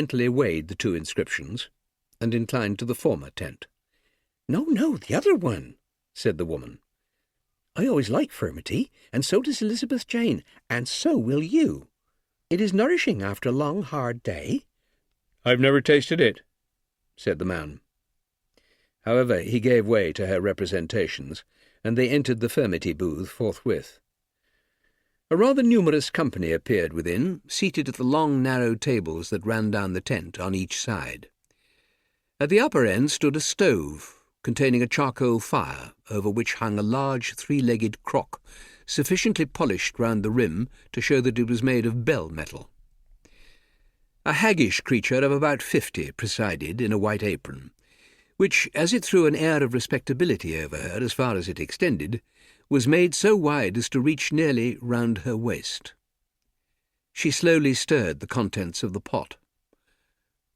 mentally weighed the two inscriptions, and inclined to the former tent. No, the other one," said the woman. "I always like furmity, and so does Elizabeth Jane, and so will you. It is nourishing after a long, hard day." "I've never tasted it," said the man. However, he gave way to her representations, and they entered the furmity booth forthwith. A rather numerous company appeared within, seated at the long, narrow tables that ran down the tent on each side. At the upper end stood a stove, containing a charcoal fire, over which hung a large three-legged crock, sufficiently polished round the rim to show that it was made of bell metal. A haggish creature of about 50 presided in a white apron, which, as it threw an air of respectability over her as far as it extended, was made so wide as to reach nearly round her waist. She slowly stirred the contents of the pot.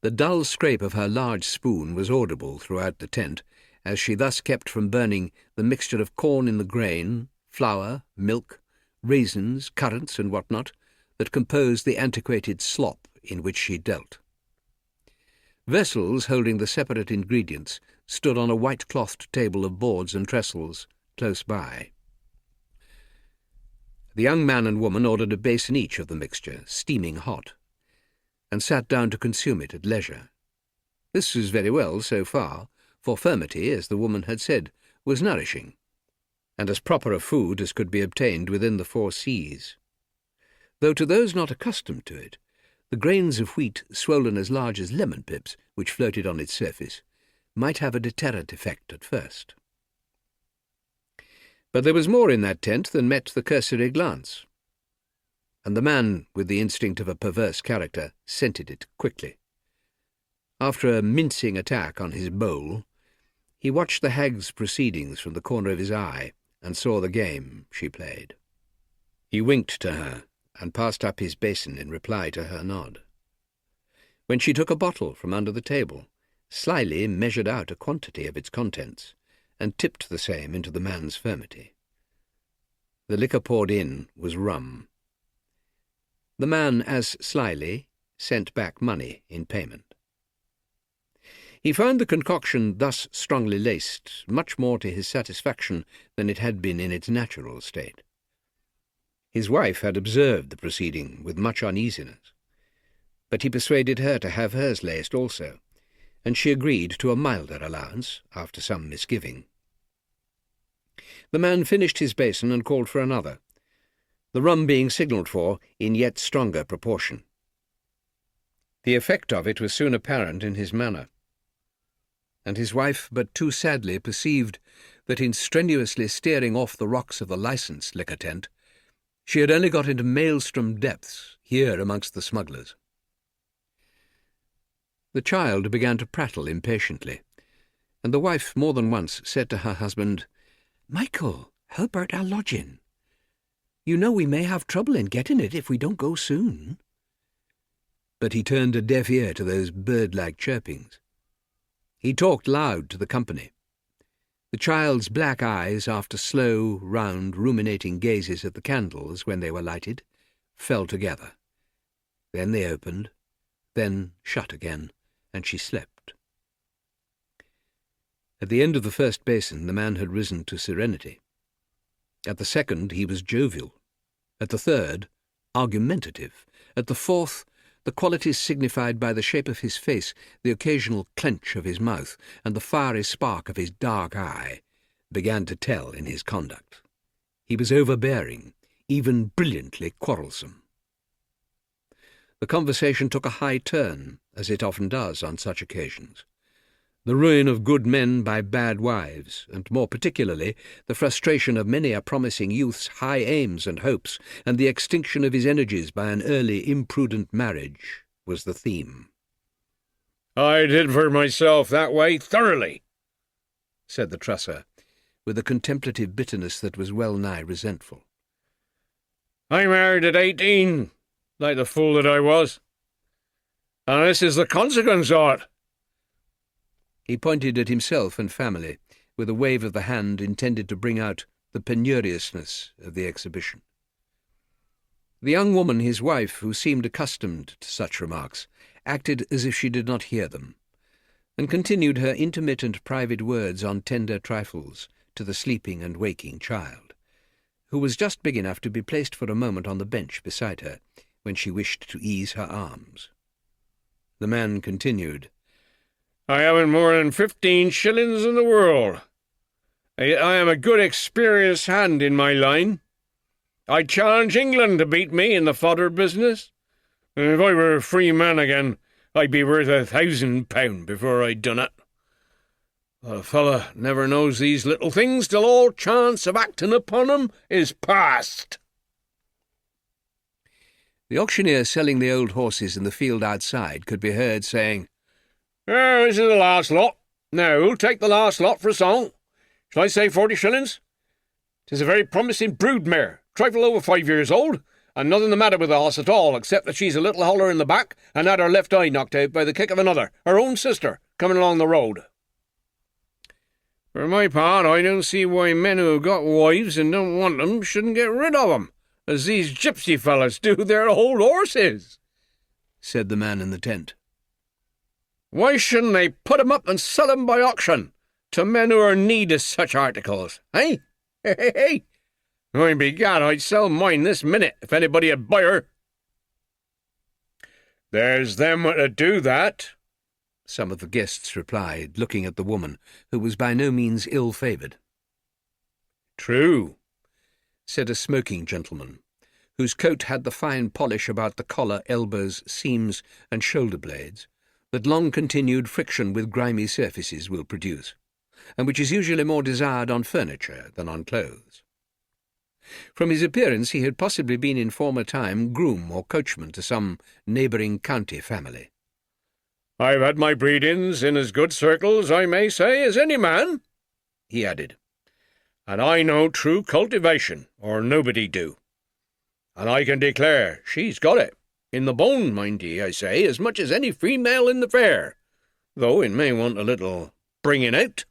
The dull scrape of her large spoon was audible throughout the tent, as she thus kept from burning the mixture of corn in the grain, flour, milk, raisins, currants, and what not, that composed the antiquated slop in which she dealt. Vessels holding the separate ingredients stood on a white-clothed table of boards and trestles close by. The young man and woman ordered a basin each of the mixture, steaming hot, and sat down to consume it at leisure. This was very well so far, for furmity, as the woman had said, was nourishing, and as proper a food as could be obtained within the 4 seas. Though to those not accustomed to it, the grains of wheat swollen as large as lemon pips, which floated on its surface, might have a deterrent effect at first. But there was more in that tent than met the cursory glance, and the man with the instinct of a perverse character scented it quickly. After a mincing attack on his bowl, he watched the hag's proceedings from the corner of his eye and saw the game she played. He winked to her and passed up his basin in reply to her nod. When she took a bottle from under the table, slyly measured out a quantity of its contents, and tipped the same into the man's furmity. The liquor poured in was rum. The man, as slyly, sent back money in payment. He found the concoction thus strongly laced much more to his satisfaction than it had been in its natural state. His wife had observed the proceeding with much uneasiness, but he persuaded her to have hers laced also, and she agreed to a milder allowance after some misgiving. The man finished his basin and called for another, the rum being signalled for in yet stronger proportion. The effect of it was soon apparent in his manner, and his wife but too sadly perceived that in strenuously steering off the rocks of the licensed liquor tent, she had only got into maelstrom depths here amongst the smugglers. The child began to prattle impatiently, and the wife more than once said to her husband, "Michael, help out our lodging. You know we may have trouble in getting it if we don't go soon." But he turned a deaf ear to those bird-like chirpings. He talked loud to the company. The child's black eyes, after slow, round, ruminating gazes at the candles when they were lighted, fell together. Then they opened, then shut again, and she slept. At the end of the first basin the man had risen to serenity. At the second he was jovial. At the third, argumentative. At the fourth, the qualities signified by the shape of his face, the occasional clench of his mouth, and the fiery spark of his dark eye, began to tell in his conduct. He was overbearing, even brilliantly quarrelsome. The conversation took a high turn, as it often does on such occasions. The ruin of good men by bad wives, and more particularly the frustration of many a promising youth's high aims and hopes, and the extinction of his energies by an early imprudent marriage, was the theme. "I did for myself that way thoroughly," said the trusser, with a contemplative bitterness that was well-nigh resentful. "I married at 18, like the fool that I was, and this is the consequence of it." He pointed at himself and family, with a wave of the hand intended to bring out the penuriousness of the exhibition. The young woman, his wife, who seemed accustomed to such remarks, acted as if she did not hear them, and continued her intermittent private words on tender trifles to the sleeping and waking child, who was just big enough to be placed for a moment on the bench beside her when she wished to ease her arms. The man continued, I haven't more than 15 shillings in the world. I am a good experienced hand in my line. I'd challenge England to beat me in the fodder business. And if I were a free man again, I'd be worth £1,000 before I'd done it. But a fellow never knows these little things till all chance of acting upon 'em is past. The auctioneer selling the old horses in the field outside could be heard saying, Oh, this is the last lot. Now, who'll take the last lot for a song? Shall I say 40 shillings? 'Tis a very promising brood mare, trifle over 5 years old, and nothing the matter with the horse at all, except that she's a little holler in the back and had her left eye knocked out by the kick of another, her own sister, coming along the road. For my part, I don't see why men who have got wives and don't want 'em shouldn't get rid of 'em, as these gypsy fellas do their old horses, said the man in the tent. Why shouldn't they put 'em up and sell 'em by auction to men who are in need of such articles, eh? Hey! I'd be gad, I'd sell mine this minute if anybody would buy her. There's them that do that, some of the guests replied, looking at the woman, who was by no means ill-favoured. True, said a smoking gentleman, whose coat had the fine polish about the collar, elbows, seams, and shoulder-blades that long-continued friction with grimy surfaces will produce, and which is usually more desired on furniture than on clothes. From his appearance he had possibly been in former time groom or coachman to some neighbouring county family. I've had my breedings in as good circles, I may say, as any man, he added, and I know true cultivation, or nobody do. And I can declare she's got it, in the bone, mind ye, I say, as much as any female in the fair, though it may want a little bringing out.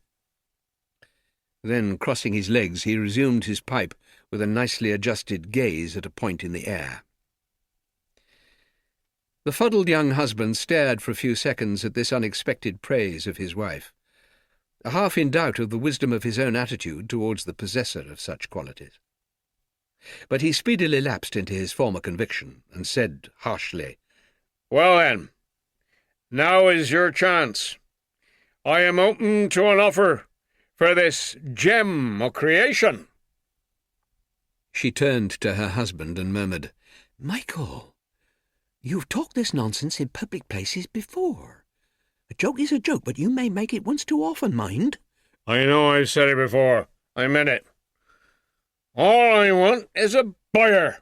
Then, crossing his legs, he resumed his pipe with a nicely adjusted gaze at a point in the air. The fuddled young husband stared for a few seconds at this unexpected praise of his wife, half in doubt of the wisdom of his own attitude towards the possessor of such qualities. But he speedily lapsed into his former conviction, and said harshly, Well then, now is your chance. I am open to an offer for this gem of creation. She turned to her husband and murmured, Michael, you've talked this nonsense in public places before. A joke is a joke, but you may make it once too often, mind. I know I've said it before. I meant it. All I want is a buyer.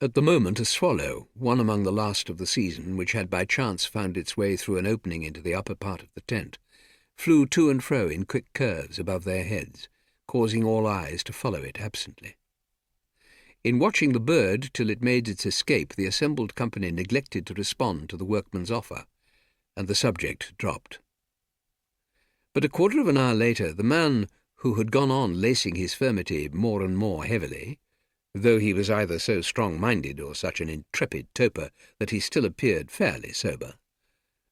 At the moment a swallow, one among the last of the season, which had by chance found its way through an opening into the upper part of the tent, flew to and fro in quick curves above their heads, causing all eyes to follow it absently. In watching the bird till it made its escape, the assembled company neglected to respond to the workman's offer, and the subject dropped. But a quarter of an hour later, the man who had gone on lacing his furmity more and more heavily, though he was either so strong-minded or such an intrepid toper that he still appeared fairly sober,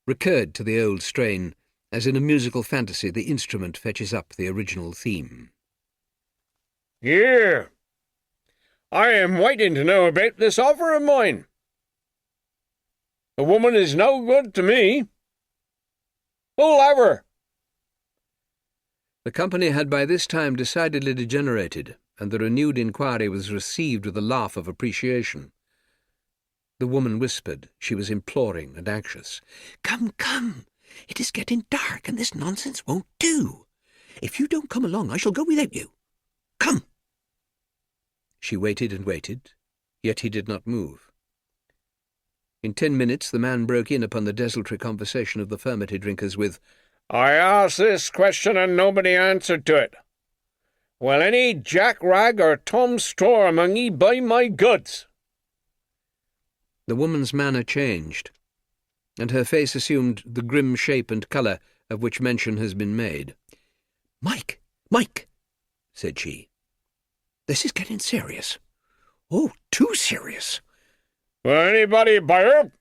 recurred to the old strain, as in a musical fantasy the instrument fetches up the original theme. Here, I am waiting to know about this offer of mine. The woman is no good to me. Who'll have her? The company had by this time decidedly degenerated, and the renewed inquiry was received with a laugh of appreciation. The woman whispered. She was imploring and anxious. Come, come! It is getting dark, and this nonsense won't do. If you don't come along, I shall go without you. Come! She waited and waited, yet he did not move. In 10 minutes the man broke in upon the desultory conversation of the furmity drinkers with, I asked this question and nobody answered to it. Will any Jack Rag or Tom Straw among ye buy my goods? The woman's manner changed, and her face assumed the grim shape and colour of which mention has been made. Mike, said she, this is getting serious. Oh, too serious. Will anybody buy her?